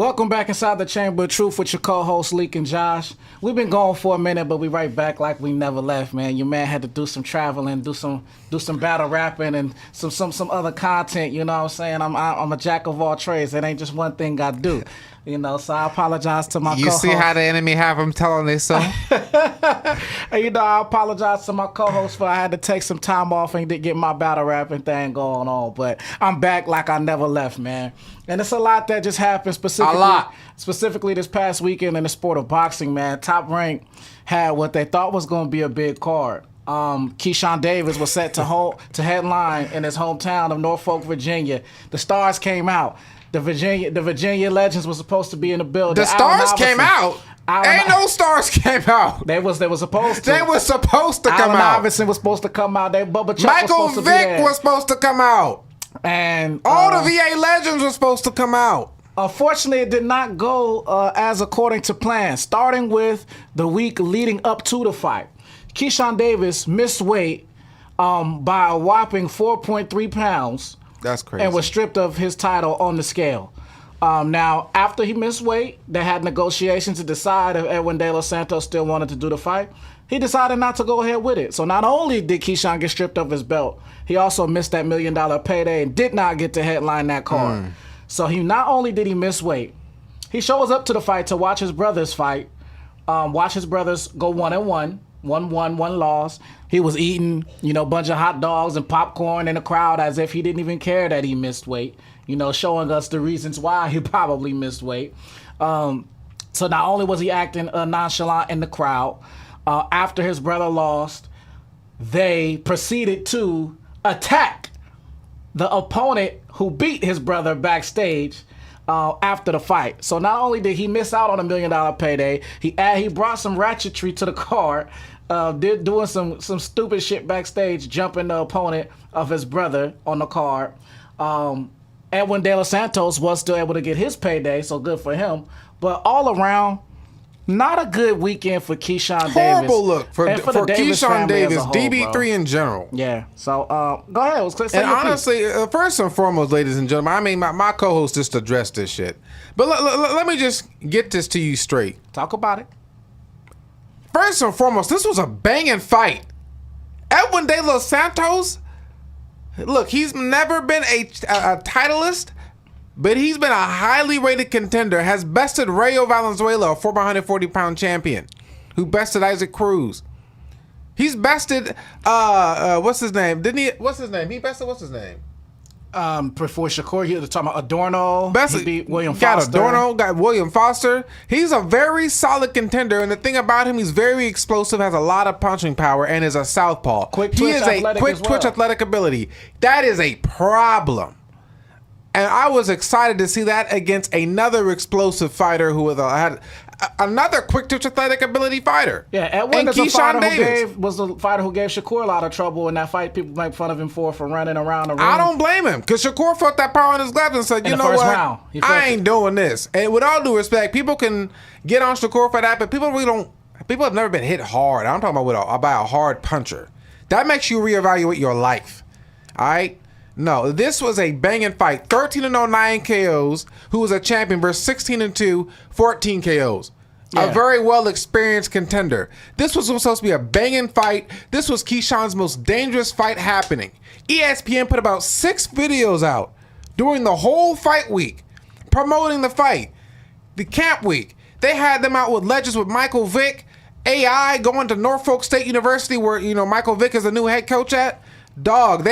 Welcome back inside the Chamber of Truth with your co-hosts Leek and Josh. We've been gone for a minute, but we right back like we never left, man. Your man had to do some traveling, do some battle rapping, and some other content. You know what I'm saying? I'm a jack of all trades. It ain't just one thing I do. You know, so I apologize to my co-host. You see how the enemy have him telling this song? And, you know, I apologize to my co-host for I had to take some time off and get my battle rapping thing going on. But I'm back like I never left, man. And it's a lot that just happened specifically this past weekend in the sport of boxing, man. Top Rank had what they thought was going to be a big card. Keyshawn Davis was set to headline in his hometown of Norfolk, Virginia. The stars came out. The Virginia Legends was supposed to be in the building. The stars came out? Ain't no stars came out. They was supposed to. They was supposed to come out. Allen Iverson was supposed to come out. Bubba Chuck Michael was supposed to be there. Vick was supposed to come out. And all the VA legends were supposed to come out. Unfortunately, it did not go as according to plan. Starting with the week leading up to the fight, Keyshawn Davis missed weight by a whopping 4.3 pounds. That's crazy. And was stripped of his title on the scale. Now, after he missed weight, they had negotiations to decide if Edwin De Los Santos still wanted to do the fight. He decided not to go ahead with it. So not only did Keyshawn get stripped of his belt, he also missed that $1 million payday and did not get to headline that card. So he not only did he miss weight, he shows up to the fight to watch his brothers fight, watch his brothers go 1-1. 1 loss. He was eating, a bunch of hot dogs and popcorn in the crowd as if he didn't even care that he missed weight, showing us the reasons why he probably missed weight. So not only was he acting nonchalant in the crowd, after his brother lost, they proceeded to attack the opponent who beat his brother backstage after the fight. So not only did he miss out on $1 million payday, he brought some ratchetry to the card, doing some stupid shit backstage, jumping the opponent of his brother on the card. Edwin De Los Santos was still able to get his payday, so good for him. But all around, not a good weekend for Keyshawn Davis. Horrible look for Keyshawn Davis, whole, DB3 bro. in general. Yeah. So go ahead. And honestly, first and foremost, ladies and gentlemen, I mean, my co-host just addressed this shit. But let me just get this to you straight. Talk about it. First and foremost, this was a banging fight. Edwin De Los Santos, look, he's never been a titleist, but he's been a highly rated contender, has bested Rayo Valenzuela, a former 140-pound champion, who bested Isaac Cruz. He's bested, what's his name? What's his name? He bested, what's his name? Before Shakur, he was talking about Adorno. He beat William Foster. Got Adorno, got William Foster. He's a very solid contender, and the thing about him, he's very explosive, has a lot of punching power, and is a southpaw. Quick twitch athletic ability. That is a problem. And I was excited to see that against another explosive fighter who had another quick twitch athletic ability fighter. Yeah, Edwin was the fighter who gave Shakur a lot of trouble in that fight. People make fun of him for running around the ring. I don't blame him, because Shakur felt that power in his gloves and said, you know what, I ain't doing this. And with all due respect, people can get on Shakur for that, but people have never been hit hard. I'm talking about by a hard puncher. That makes you reevaluate your life. All right? No, this was a banging fight. 13-0, 9 KOs, who was a champion, versus 16-2, 14 KOs. Yeah. A very well-experienced contender. This was supposed to be a banging fight. This was Keyshawn's most dangerous fight happening. ESPN put about 6 videos out during the whole fight week promoting the fight. The camp week, they had them out with legends with Michael Vick, AI going to Norfolk State University where, Michael Vick is the new head coach at. Dog,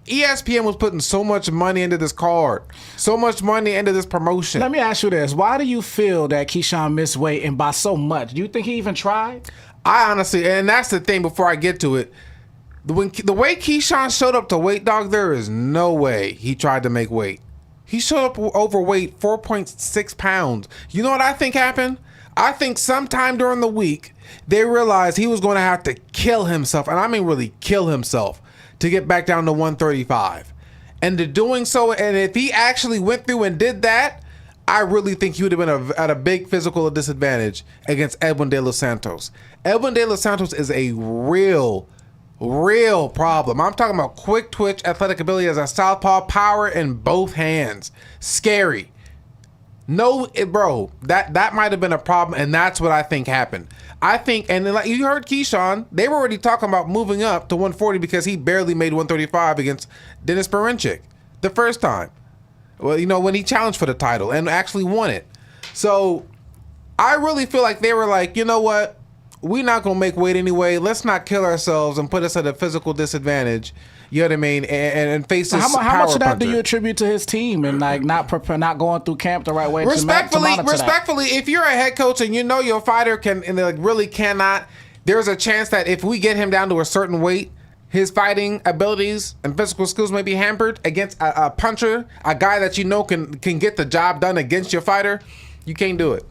ESPN was putting so much money into this card, so much money into this promotion. Let me ask you this. Why do you feel that Keyshawn missed weight and by so much? Do you think he even tried? I honestly, and that's the thing before I get to it, the way Keyshawn showed up to weight, dog, there is no way he tried to make weight. He showed up overweight, 4.6 pounds. You know what I think happened? I think sometime during the week, they realized he was going to have to kill himself, and I mean really kill himself, to get back down to 135. And to doing so, and if he actually went through and did that, I really think he would have been at a big physical disadvantage against Edwin De Los Santos. Edwin De Los Santos is a real problem. I'm talking about quick twitch, athletic ability as a southpaw, power in both hands. Scary. No, bro, that might have been a problem, and that's what I think happened. I think, and like you heard Keyshawn, they were already talking about moving up to 140 because he barely made 135 against Dennis Berinchik the first time. Well, you know, when he challenged for the title and actually won it. So I really feel like they were like, you know what? We're not going to make weight anyway. Let's not kill ourselves and put us at a physical disadvantage. You know what I mean? And face this power how much of that puncher. do you attribute to his team and like not going through camp the right way? Respectfully, if you're a head coach and you know your fighter can and like really cannot, there's a chance that if we get him down to a certain weight, his fighting abilities and physical skills may be hampered against a puncher, a guy that you know can get the job done against your fighter. You can't do it.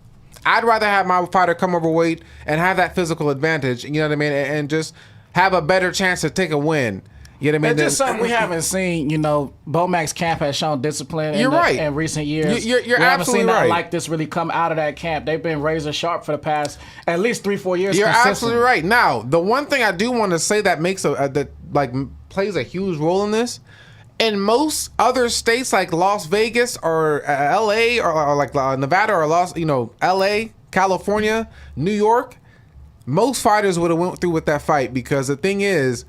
I'd rather have my fighter come overweight and have that physical advantage, you know what I mean, and just have a better chance to take a win. You know what I mean? It's just something we haven't seen. You know, Bomac's camp has shown discipline in recent years. You're we haven't absolutely seen right. that like this really come out of that camp. They've been razor sharp for the past at least 3-4 years. You're absolutely right. Now, the one thing I do want to say that makes plays a huge role in this. In most other states like Las Vegas or LA or like Nevada or LA, California, New York, most fighters would have went through with that fight because the thing is,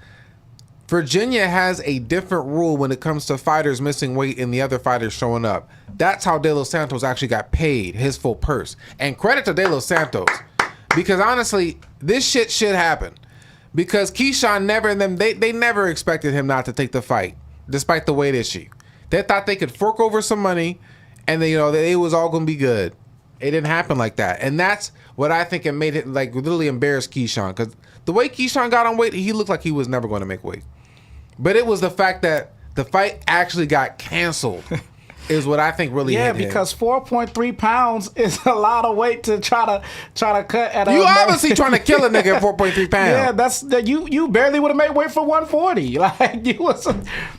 Virginia has a different rule when it comes to fighters missing weight and the other fighters showing up. That's how De Los Santos actually got paid his full purse. And credit to De Los Santos because honestly, this shit should happen because Keyshawn they never expected him not to take the fight. Despite the weight issue, they thought they could fork over some money, and it was all gonna be good. It didn't happen like that, and that's what I think it made it like literally embarrass Keyshawn because the way Keyshawn got on weight, he looked like he was never going to make weight. But it was the fact that the fight actually got canceled. Is what I think really hit him. Because 4.3 pounds is a lot of weight to try to cut at. You obviously trying to kill a nigga at 4.3 pounds. Yeah, you barely would have made weight for 140. Like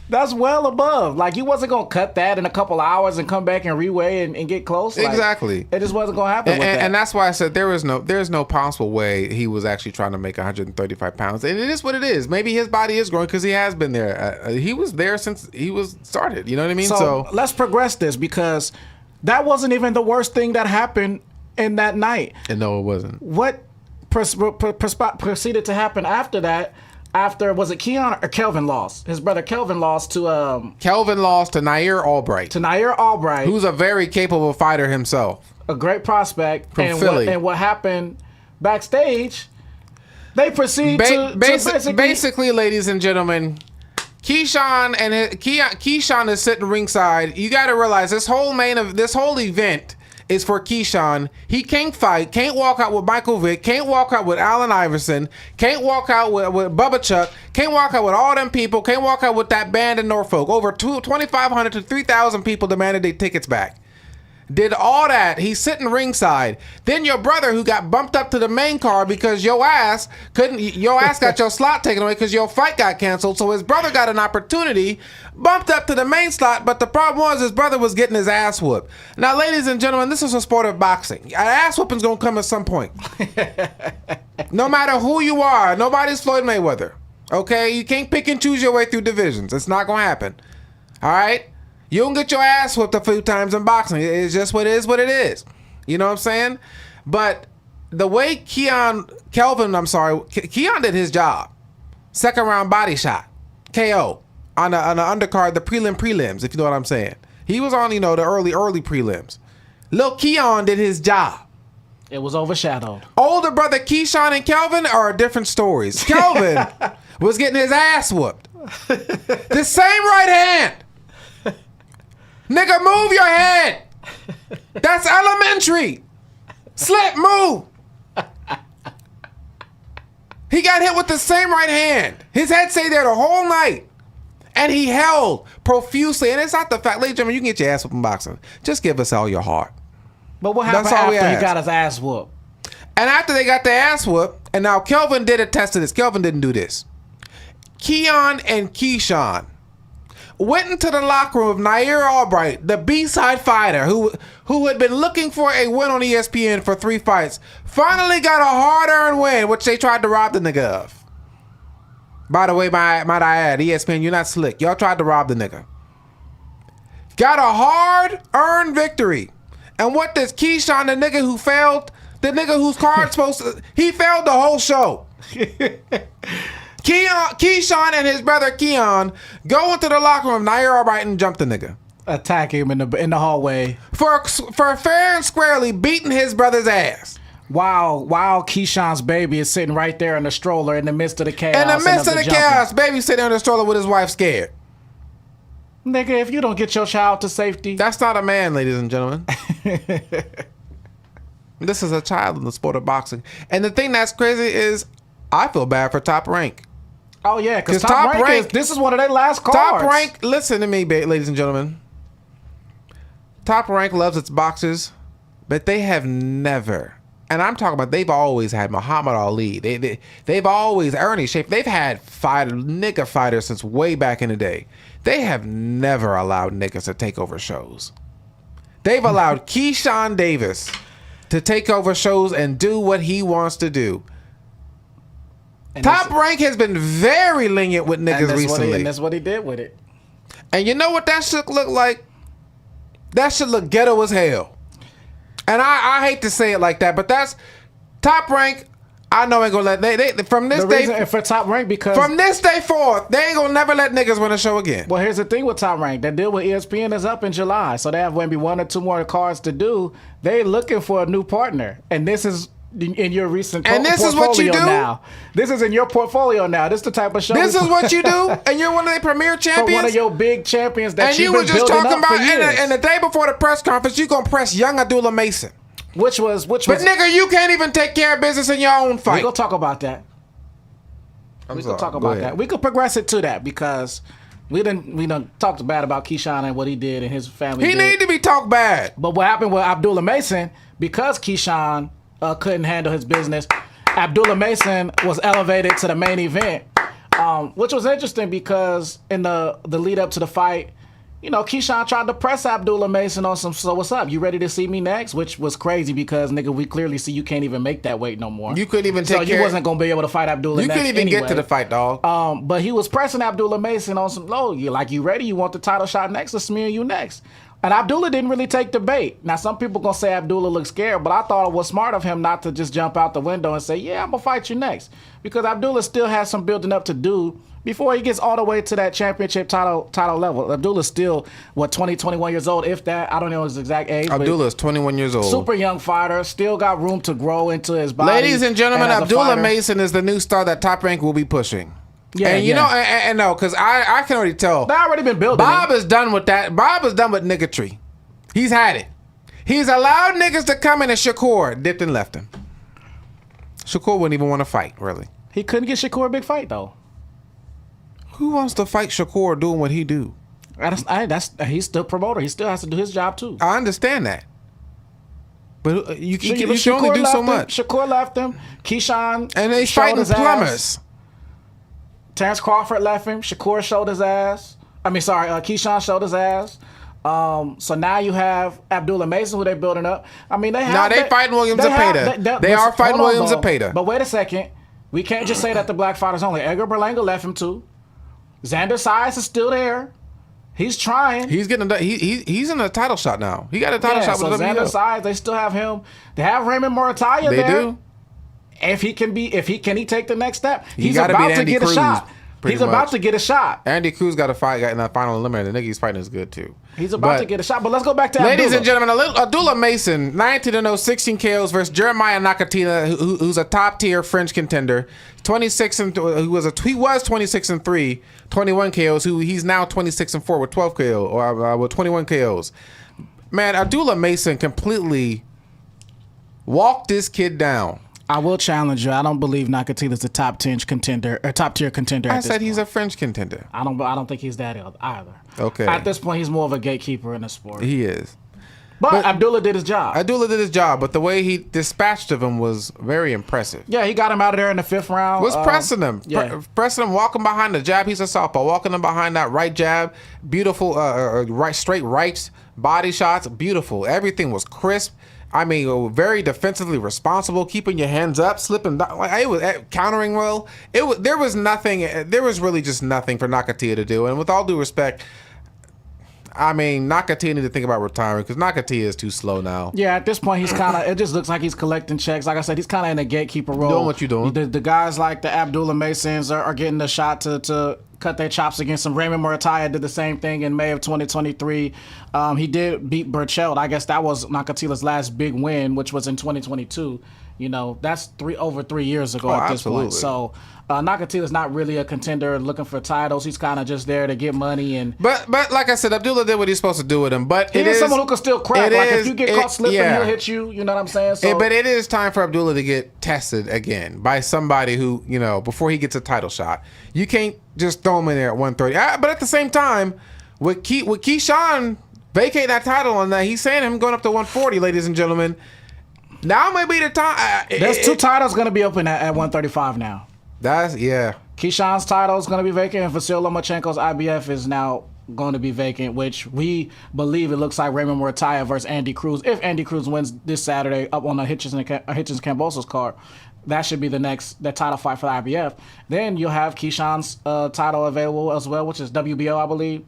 that's well above. Like you wasn't gonna cut that in a couple hours and come back and reweigh and get close. Like, exactly. It just wasn't gonna happen. And that's why I said there's no possible way he was actually trying to make 135 pounds. And it is what it is. Maybe his body is growing because he has been there. He was there since he was started. You know what I mean? So let's progress this because that wasn't even the worst thing that happened in that night. And no, it wasn't. What proceeded to happen after that? Was it Keon or Kelvin lost? His brother Kelvin lost to Kelvin lost to Nair Albright. Who's a very capable fighter himself. A great prospect from Philly. And what happened backstage? They proceed to basically, ladies and gentlemen, Keyshawn is sitting ringside. You got to realize this whole event is for Keyshawn. He can't fight, can't walk out with Michael Vick, can't walk out with Allen Iverson, can't walk out with Bubba Chuck, can't walk out with all them people, can't walk out with that band in Norfolk. Over 2,500 to 3,000 people demanded their tickets back. Did all that. He's sitting ringside. Then your brother, who got bumped up to the main card because your ass got your slot taken away because your fight got canceled. So his brother got an opportunity, bumped up to the main slot. But the problem was his brother was getting his ass whooped. Now, ladies and gentlemen, this is a sport of boxing. An ass whooping's gonna come at some point. No matter who you are, nobody's Floyd Mayweather. Okay, you can't pick and choose your way through divisions. It's not gonna happen. All right. You don't get your ass whooped a few times in boxing. It's just what it is. You know what I'm saying? But the way Keon did his job. Second round body shot. KO. On the undercard, the prelims, if you know what I'm saying. He was on, the early prelims. Lil Keon did his job. It was overshadowed. Older brother Keyshawn and Kelvin are different stories. Kelvin was getting his ass whooped. The same right hand. Nigga, move your head. That's elementary. Slip, move. He got hit with the same right hand. His head stayed there the whole night. And he held profusely. And it's not the fact, ladies and gentlemen, you can get your ass whooped in boxing. Just give us all your heart. But what happened after he got his ass whooped? And after they got their ass whooped, and now Kelvin did attest to this. Kelvin didn't do this. Keon and Keyshawn went into the locker room of Nair Albright, the B-side fighter who had been looking for a win on ESPN for 3 fights, finally got a hard-earned win, which they tried to rob the nigga of. By the way, might I add, ESPN, you're not slick. Y'all tried to rob the nigga. Got a hard-earned victory. And what does Keyshawn, the nigga who failed, the nigga whose card's supposed to, he failed the whole show. Keyshawn and his brother Keon go into the locker room. Now you're all right, and jump the nigga. Attack him in the hallway for fair and squarely beating his brother's ass. While Keyshawn's baby is sitting right there in the stroller in the midst of the chaos. In the midst of the chaos, baby sitting in the stroller with his wife scared. Nigga, if you don't get your child to safety, that's not a man, ladies and gentlemen. This is a child in the sport of boxing. And the thing that's crazy is, I feel bad for Top Rank. Oh yeah, because Top Rank this is one of their last cards. Top Rank, listen to me, ladies and gentlemen. Top Rank loves its boxers, but they have never, and I'm talking about they've always had Muhammad Ali. They've always Ernie Schaefer. They've had nigga fighters since way back in the day. They have never allowed niggas to take over shows. They've allowed Keyshawn Davis to take over shows and do what he wants to do. And Top Rank has been very lenient with niggas recently. And that's what he did with it. And you know what that should look like? That should look ghetto as hell. And I hate to say it like that, but that's Top Rank. I know ain't gonna let they from this day for Top Rank, because from this day forth they ain't gonna never let niggas win a show again. Well, here's the thing with Top Rank: that deal with ESPN is up in July, so they have maybe 1 or 2 more cards to do. They looking for a new partner, and this is in your recent and this is what you do now. This is in your portfolio now. This is the type of show. This is what you do, and you're one of the premier champions. One of your big champions that you've been building up for years. And you were just talking about, and the day before the press conference, you gonna press young Abdullah Mason. Which was. But nigga, you can't even take care of business in your own fight. We gonna talk about that. We gonna talk about that. We could progress it to that because we done talked bad about Keyshawn and what he did and his family. He need to be talked bad. But what happened with Abdullah Mason, because Keyshawn couldn't handle his business, Abdullah Mason was elevated to the main event, which was interesting because in the lead up to the fight, you know, Keyshawn tried to press Abdullah Mason on some, so what's up? You ready to see me next? Which was crazy because, nigga, we clearly see you can't even make that weight no more. You couldn't even take care. So you wasn't going to be able to fight Abdullah next. You couldn't even get to the fight, dog. But he was pressing Abdullah Mason on some, you ready? You want the title shot next? Let's smear you next. And Abdullah didn't really take the bait. Now, some people going to say Abdullah looks scared, but I thought it was smart of him not to just jump out the window and say, yeah, I'm going to fight you next. Because Abdullah still has some building up to do before he gets all the way to that championship title level. Abdullah's still, 20, 21 years old, if that. I don't know his exact age. Abdullah's 21 years old. Super young fighter. Still got room to grow into his body. Ladies and gentlemen, Abdullah Mason is the new star that Top Rank will be pushing. Yeah, and you know, and no, because I can already tell. They already been building. Bob is done with that. Bob is done with niggatry. He's had it. He's allowed niggas to come in, and Shakur dipped and left him. Shakur wouldn't even want to fight, really. He couldn't get Shakur a big fight, though. Who wants to fight Shakur doing what he do? He's still a promoter. He still has to do his job, too. I understand that. But you can only do so much. Shakur left him. Keyshawn and they fighting plumbers. Terrence Crawford left him. Shakur showed his ass. Keyshawn showed his ass. So now you have Abdullah Mason, who they're building up. I mean, they fighting Williams Zepeda. They are fighting Williams Zepeda. But wait a second. We can't just say that the black fighters only. Edgar Berlanga left him too. Xander Sides is still there. He's trying. He's getting he's in a title shot now. He got a title shot with Xander Sides. They still have him. They have Raymond Morataya there. They do. If he can take the next step? He's about to get a shot. He's about to get a shot. Andy Cruz got a fight in that final eliminator. The nigga he's fighting is good too. He's about to get a shot. But let's go back to Abdullah. Ladies and gentlemen, Abdullah Mason, 19-0, 16 KOs versus Jeremiah Nakatina, who's a top tier French contender. 26-3, he was 26-3, 21 KOs. He's now 26-4 with 12 KO or with 21 KOs. Man, Abdullah Mason completely walked this kid down. I will challenge you. I don't believe Nakatina's a top 10 contender or top tier contender. I said he's a French contender. I don't think he's that either. Okay. At this point, he's more of a gatekeeper in the sport. He is. But Abdullah did his job. But the way he dispatched of him was very impressive. Yeah, he got him out of there in the 5th round. Was pressing him. Yeah. Pressing him, walking behind the jab. He's a southpaw. Walking him behind that right jab. Beautiful, straight rights, body shots. Beautiful. Everything was crisp. I mean, very defensively responsible, keeping your hands up, slipping down. It was countering well. There was really just nothing for Nakatia to do. And with all due respect, I mean, Nakatia need to think about retiring because Nakatia is too slow now. Yeah, at this point, he's kind of. It just looks like he's collecting checks. Like I said, he's kind of in a gatekeeper role. Doing what you doing. The guys like the Abdullah Masons are getting the shot to cut their chops against him. Raymond Murataya did the same thing in May of 2023. He did beat Burchell. I guess that was Nakatila's last big win, which was in 2022. You know, that's over 3 years ago at this point. So Nakatila's not really a contender looking for titles. He's kind of just there to get money. But like I said, Abdullah did what he's supposed to do with him. But he is someone who can still crack. Like if you get caught slipping, he'll hit you. You know what I'm saying? So, but it is time for Abdullah to get tested again by somebody who, you know, before he gets a title shot. You can't just throw him in there at 130. But at the same time, with Keyshawn vacating that title and that he's saying him going up to 140, ladies and gentlemen. Now may be the time. There's two titles going to be open at 135 now. Keyshawn's title is going to be vacant, and Vasyl Lomachenko's IBF is now going to be vacant, which we believe it looks like Raymond Murataya versus Andy Cruz. If Andy Cruz wins this Saturday up on the Hitchens Kambosos card, that should be the title fight for the IBF. Then you'll have Keyshawn's title available as well, which is WBO, I believe.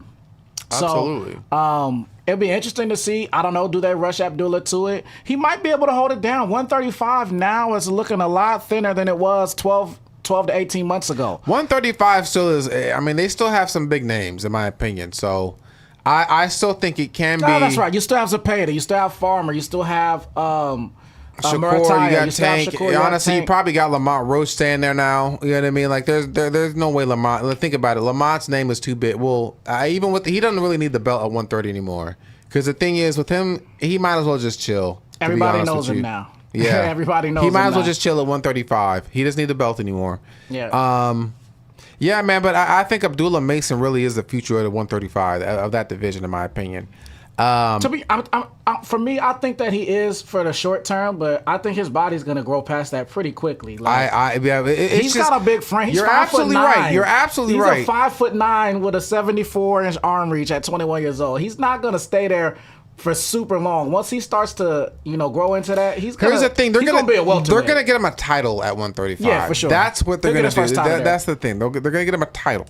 Absolutely. So, it'll be interesting to see. I don't know. Do they rush Abdullah to it? He might be able to hold it down. 135 now is looking a lot thinner than it was 12 to 18 months ago. 135 still is. I mean, they still have some big names, in my opinion. So, I still think it can be. No, that's right. You still have Zepeda. You still have Farmer. You still have Shakur, Murataya. you got Tank. Shakur, Honestly, you probably got Lamont Roach staying there now. You know what I mean? Like, there's no way Lamont. Think about it. Lamont's name is too big. Well, even with he doesn't really need the belt at 130 anymore. Because the thing is, with him, he might as well just chill. Everybody knows him now. Yeah, everybody knows. He might as well now. just chill at 135. He doesn't need the belt anymore. Yeah. Yeah, man. But I think Abdullah Mason really is the future of the 135 of that division, in my opinion. For me, I think that he is for the short term, but I think his body's going to grow past that pretty quickly. Like, he's got a big frame. He's you're 5'9". absolutely right. You're absolutely right. He's a 5'9" with a 74-inch arm reach at 21 years old. He's not going to stay there for super long. Once he starts to, grow into that, he's going to be a welterweight. They're going to get him a title at 135. Yeah, for sure. That's what they're going to do. That's the thing. They're going to get him a title.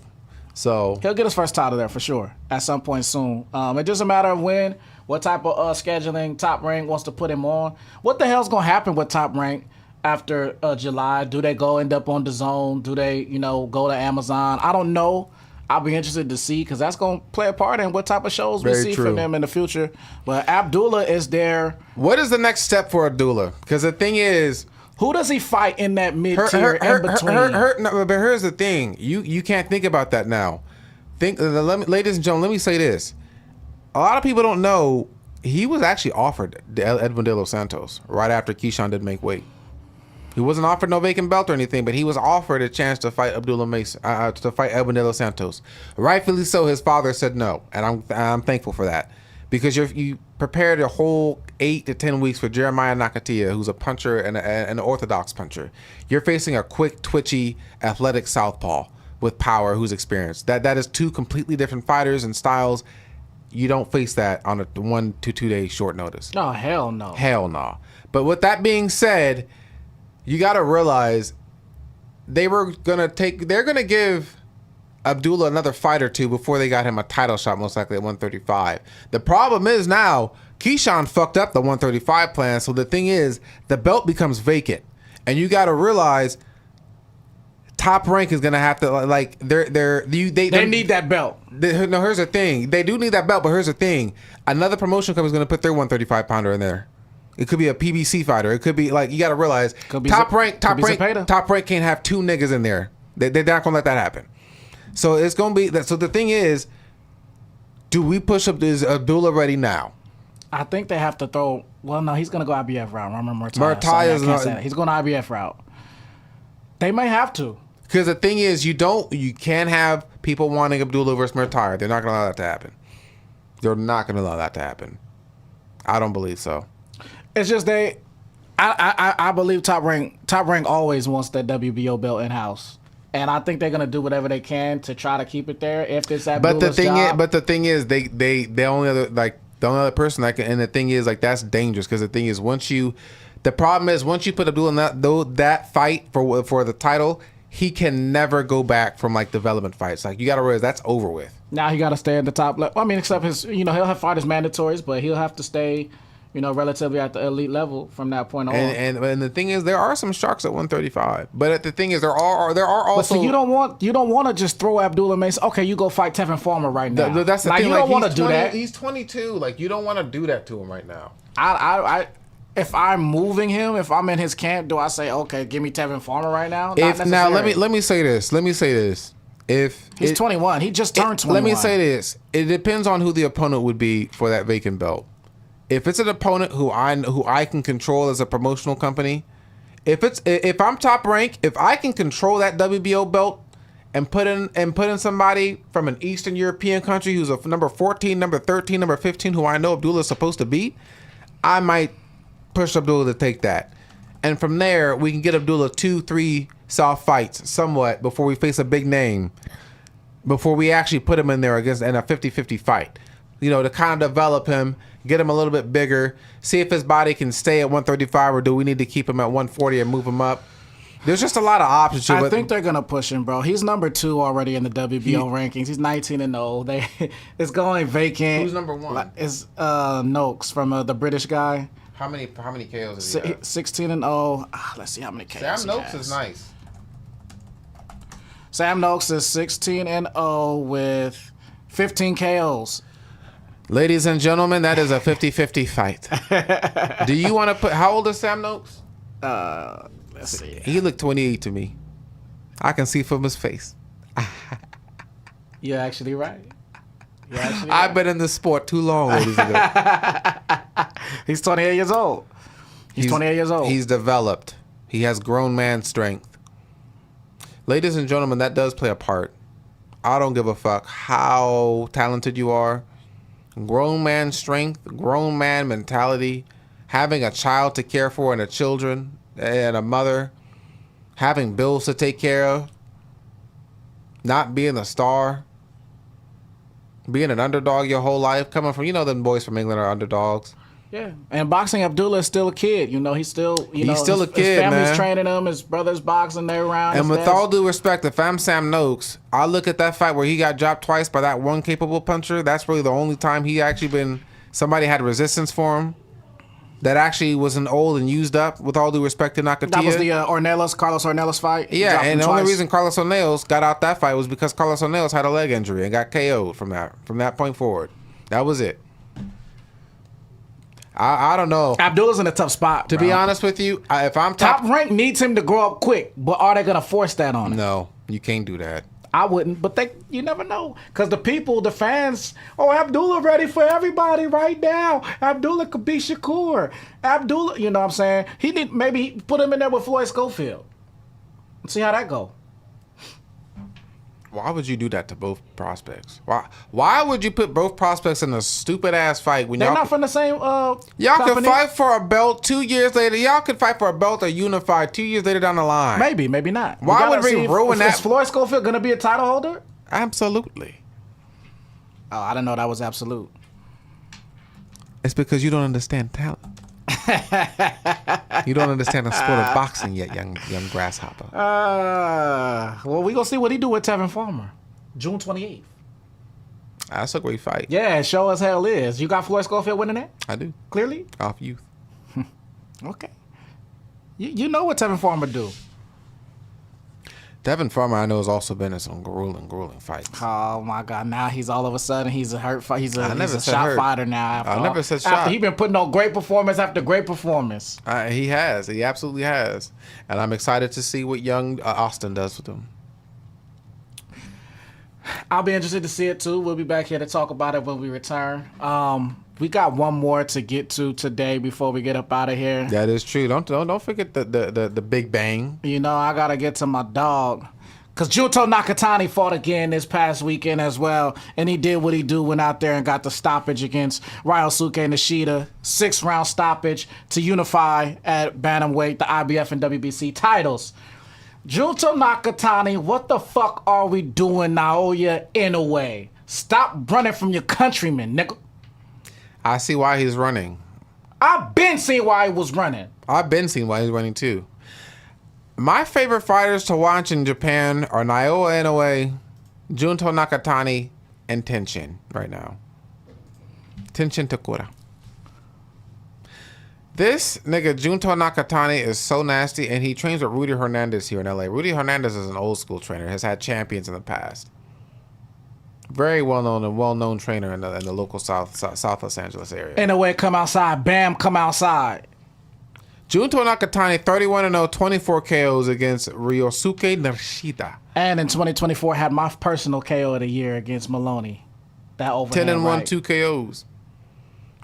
So he'll get his first title there for sure at some point soon. It's just a matter of when, what type of scheduling Top Rank wants to put him on. What the hell's gonna happen with Top Rank after July? Do they end up on DAZN? Do they, go to Amazon? I don't know. I'll be interested to see because that's gonna play a part in what type of shows we see from them in the future. But Abdullah is there. What is the next step for Abdullah? Because the thing is, who does he fight in that mid-tier in between? But here's the thing. You can't think about that now. Ladies and gentlemen, let me say this. A lot of people don't know he was actually offered Edwin De Los Santos right after Keyshawn didn't make weight. He wasn't offered no vacant belt or anything, but he was offered a chance to fight Abdullah Mason, to fight Edwin De Los Santos. Rightfully so, his father said no, and I'm thankful for that. Because you prepared a whole 8 to 10 weeks for Jeremiah Nakatia, who's a puncher and an orthodox puncher. You're facing a quick, twitchy, athletic southpaw with power who's experienced. That is two completely different fighters and styles. You don't face that on a 1 to 2 day short notice. Oh, hell no. Hell no. But with that being said, you got to realize they're going to give Abdullah another fight or two before they got him a title shot, most likely at 135. The problem is now Keyshawn fucked up the 135 plan. So the thing is, the belt becomes vacant, and you got to realize Top Rank is gonna have to they need that belt. No, here's the thing. They do need that belt, but here's the thing. Another promotion company is gonna put their 135 pounder in there. It could be a PBC fighter. It could be you got to realize Top Rank can't have two niggas in there. They're not gonna let that happen. So it's gonna be that. So the thing is, do we push up? Is Abdullah ready now? I think they have to throw. Well, no, he's gonna go IBF route. Remember Murataya he's going to IBF route. They may have to. Because the thing is, you can't have people wanting Abdullah versus Murataya. They're not gonna allow that to happen. They're not gonna allow that to happen. I don't believe so. It's just I believe Top Rank always wants that WBO belt in house. And I think they're gonna do whatever they can to try to keep it there. If it's Abdullah's job. But the thing is, the only other person that can. And the thing is, that's dangerous because the thing is, once you put Abdullah in that fight for the title, he can never go back from development fights. You got to realize that's over with. Now he got to stay at the top level. I mean, except his, he'll have fought his mandatories, but he'll have to stay, relatively at the elite level from that point on. And the thing is, there are some sharks at 135. But the thing is, there are also. But see, you don't want to just throw Abdullah Mason. Okay, you go fight Tevin Farmer right now. That's the thing. You don't want to do that. He's 22. Like, you don't want to do that to him right now. If I'm moving him, if I'm in his camp, do I say, okay, give me Tevin Farmer right now? Now let me say this. If he's 21, he just turned 21. Let me say this. It depends on who the opponent would be for that vacant belt. If it's an opponent who I can control as a promotional company, if I'm top rank, if I can control that WBO belt and put in somebody from an Eastern European country who's a number 14, number 13, number 15, who I know Abdullah is supposed to beat, I might push Abdullah to take that. And from there, we can get Abdullah 2-3 soft fights somewhat before we face a big name, before we actually put him in there in a 50-50 fight. To kind of develop him, get him a little bit bigger, see if his body can stay at 135 or do we need to keep him at 140 and move him up. There's just a lot of options. I think they're going to push him, bro. He's number 2 already in the WBO rankings. He's 19-0. It's going vacant. Who's number 1? It's Noakes from the British guy. How many KOs is he have? 16-0. Let's see how many KOs Sam Noakes is nice. Sam Noakes is 16-0 with 15 KOs. Ladies and gentlemen, that is a 50-50 fight. Do you want to put... How old is Sam Noakes? Let's see. He looked 28 to me. I can see from his face. You're actually right. I've been in this sport too long, ladies and gentlemen. He's 28 years old. He's 28 years old. He's developed. He has grown man strength. Ladies and gentlemen, that does play a part. I don't give a fuck how talented you are. Grown man strength, grown man mentality, having a child to care for and a children and a mother, having bills to take care of, not being a star, being an underdog your whole life, coming from, them boys from England are underdogs. Yeah, and boxing, Abdullah is still a kid. He's still, he's still a kid, his family's man. Training him. His brother's boxing. They're around. And with all due respect, if I'm Sam Noakes, I look at that fight where he got dropped twice by that one capable puncher. That's really the only time he actually somebody had resistance for him. That actually wasn't old and used up. With all due respect to Nakatia. That was the Carlos Ornelas fight. Yeah, and the only reason Carlos Ornelas got out that fight was because Carlos Ornelas had a leg injury and got KO'd from that point forward. That was it. I don't know. Abdullah's in a tough spot. To be honest with you, if I'm top rank needs him to grow up quick, but are they gonna force that on him? No, you can't do that. I wouldn't, but you never know. Because the fans, Abdullah ready for everybody right now. Abdullah could be Shakur. Abdullah, you know what I'm saying? Maybe put him in there with Floyd Schofield. See how that go. Why would you do that to both prospects? Why would you put both prospects in a stupid ass fight when they're not from the same y'all could fight for a belt 2 years later. Y'all could fight for a belt or unified 2 years later down the line. Maybe not. Why would we ruin that? Is Floyd Schofield gonna be a title holder? Absolutely. Oh, I didn't know that was absolute. It's because you don't understand talent. You don't understand the sport of boxing yet, young grasshopper. Well, we gonna see what he do with Tevin Farmer, June 28th. That's a great fight. Yeah, show as hell is. You got Floyd Schofield winning that? I do. Clearly? Off youth. Okay. You know what Tevin Farmer do. Tevin Farmer, I know, has also been in some grueling fights. Oh my God! Now he's all of a sudden he's a hurt fight. He's a shot hurt. fighter now. I never said shot. After he's been putting on great performance after great performance. He has. He absolutely has. And I'm excited to see what young Austin does with him. I'll be interested to see it too. We'll be back here to talk about it when we return. We got one more to get to today before we get up out of here. That is true. Don't forget the Big Bang. I gotta get to my dog. Cause Junto Nakatani fought again this past weekend as well, and he did what he do, went out there and got the stoppage against Ryosuke Nishida, 6-round stoppage to unify at bantamweight the IBF and WBC titles. Junto Nakatani, what the fuck are we doing, Naoya Inoue? Stop running from your countrymen, nigga. I see why he's running. I've been seeing why he was running. I've been seeing why he's running too. My favorite fighters to watch in Japan are Naoya Inoue, Junto Nakatani, and Tenshin right now. Tenshin Takura. This nigga Junto Nakatani is so nasty, and he trains with Rudy Hernandez here in LA. Rudy Hernandez is an old school trainer, has had champions in the past. Very well-known trainer in the local South Los Angeles area. Anyway, come outside. Bam, come outside. Junto Nakatani, 31-0, 24 KOs against Ryosuke Nishida. And in 2024, had my personal KO of the year against Maloney. That overhand 10-1, right. 2 KOs.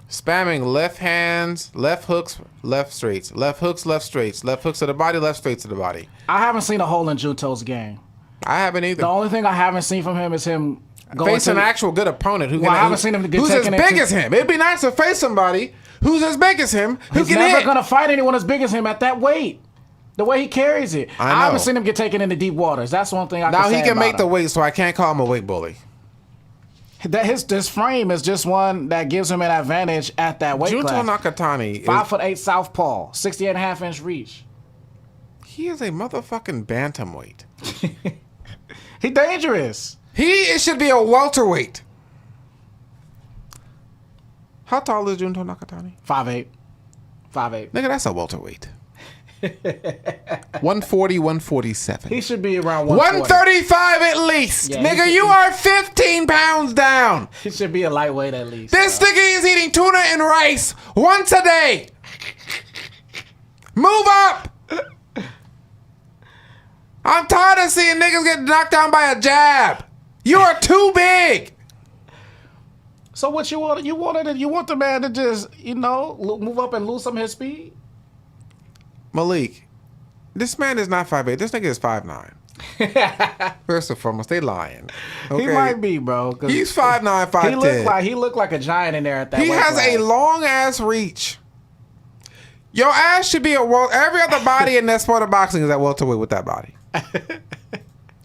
Spamming left hands, left hooks, left straights. Left hooks, left straights. Left hooks to the body, left straights to the body. I haven't seen a hole in Junto's game. I haven't either. The only thing I haven't seen from him is him face an actual good opponent I haven't seen him get who's as big as him. It'd be nice to face somebody who's as big as him who He's can never hit. gonna fight anyone as big as him at that weight. The way he carries it, I haven't seen him get taken into deep waters. That's one thing I can say. Now he can make the him. weight, so I can't call him a weight bully. That his frame is just one that gives him an advantage at that weight Junto class. Nakatani, 5'8" southpaw, 68.5-inch reach. He is a motherfucking bantamweight. He dangerous. It should be a welterweight. How tall is Junto Nakatani? 5'8". Nigga, that's a welterweight. 140, 147. He should be around 140. 135 at least. Yeah, nigga, you are 15 pounds down. He should be a lightweight at least. This nigga is eating tuna and rice once a day. Move up. I'm tired of seeing niggas get knocked down by a jab. You are too big. So what you want? You want the man to just move up and lose some of his speed? Malik, this man is not 5'8". This nigga is 5'9". First and foremost, they lying. Okay? He might be, bro. He's 5'9", 5'10". He looked like a giant in there at that. He weight has class. a long ass reach. Your ass should be every other body in that sport of boxing is at welterweight with that body.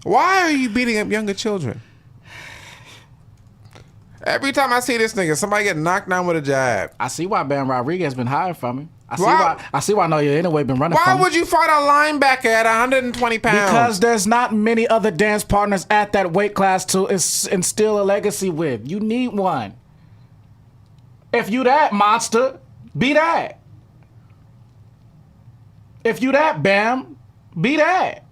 Why are you beating up younger children? Every time I see this nigga, somebody get knocked down with a jab. I see why Ben Rodriguez been hiding from him. I see why Noya anyway been running from him. Why would you fight a linebacker at 120 pounds? Because there's not many other dance partners at that weight class to instill a legacy with. You need one. If you that monster, be that. If you that Bam, be that.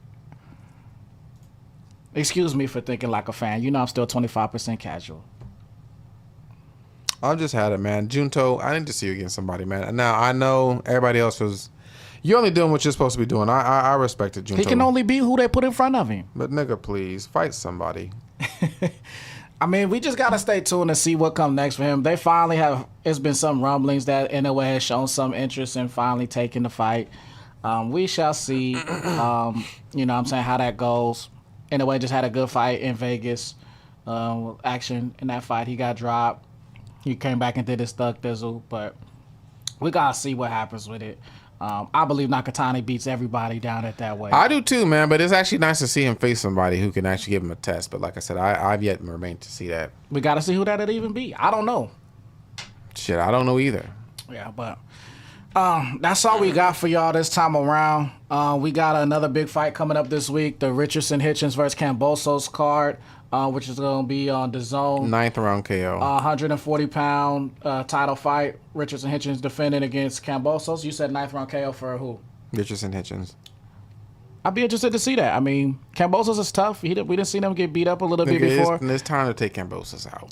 Excuse me for thinking like a fan. You know I'm still 25% casual. I just had it, man. Junto, I need to see you against somebody, man. Now, I know everybody else was... You're only doing what you're supposed to be doing. I respect it, Junto. He can only beat who they put in front of him. But nigga, please, fight somebody. I mean, we just got to stay tuned and see what comes next for him. They finally have... It's been some rumblings that NOA has shown some interest in finally taking the fight. We shall see, you know what I'm saying, how that goes. NOA just had a good fight in Vegas. Action in that fight. He got dropped. He came back and did his thug thizzle, but we gotta see what happens with it. I believe Nakatani beats everybody down at that way. I do too, man, but it's actually nice to see him face somebody who can actually give him a test. But like I said, I've yet remained to see that. We gotta see who that'd even be. I don't know. Shit, I don't know either. Yeah, but that's all we got for y'all this time around. We got another big fight coming up this week, the Richardson Hitchens versus Kambosos card. Which is going to be on the zone. 9th round KO. 140-pound title fight. Richardson Hitchens defending against Kambosos. You said 9th round KO for who? Richardson Hitchens. I'd be interested to see that. I mean, Kambosos is tough. We didn't see them get beat up a little bit before. It's time to take Kambosos out.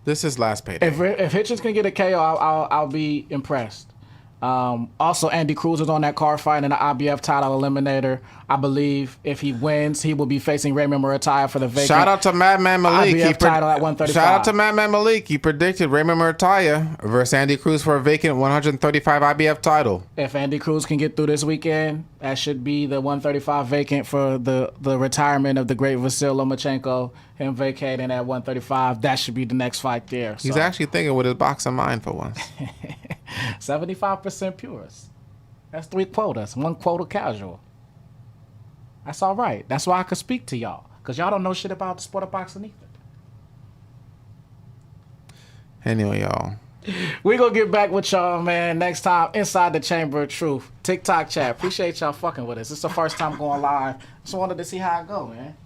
This is last payday. If Hitchens can get a KO, I'll be impressed. Also, Andy Cruz is on that card fight in the IBF title eliminator. I believe if he wins, he will be facing Raymond Murataya for the vacant. Shout out to Madman Malik. IBF title at 135. Shout out to Madman Malik. He predicted Raymond Murataya versus Andy Cruz for a vacant 135 IBF title. If Andy Cruz can get through this weekend, that should be the 135 vacant for the retirement of the great Vasyl Lomachenko. Him vacating at 135. That should be the next fight there. He's actually thinking with his boxing mind for once. 75% purist. That's 3 quotas. 1 quota casual. That's all right. That's why I could speak to y'all. Because y'all don't know shit about the sport of boxing either. Anyway, y'all. We gonna get back with y'all, man, next time inside the Chamber of Truth. TikTok chat. Appreciate y'all fucking with us. It's the first time going live. Just wanted to see how it go, man.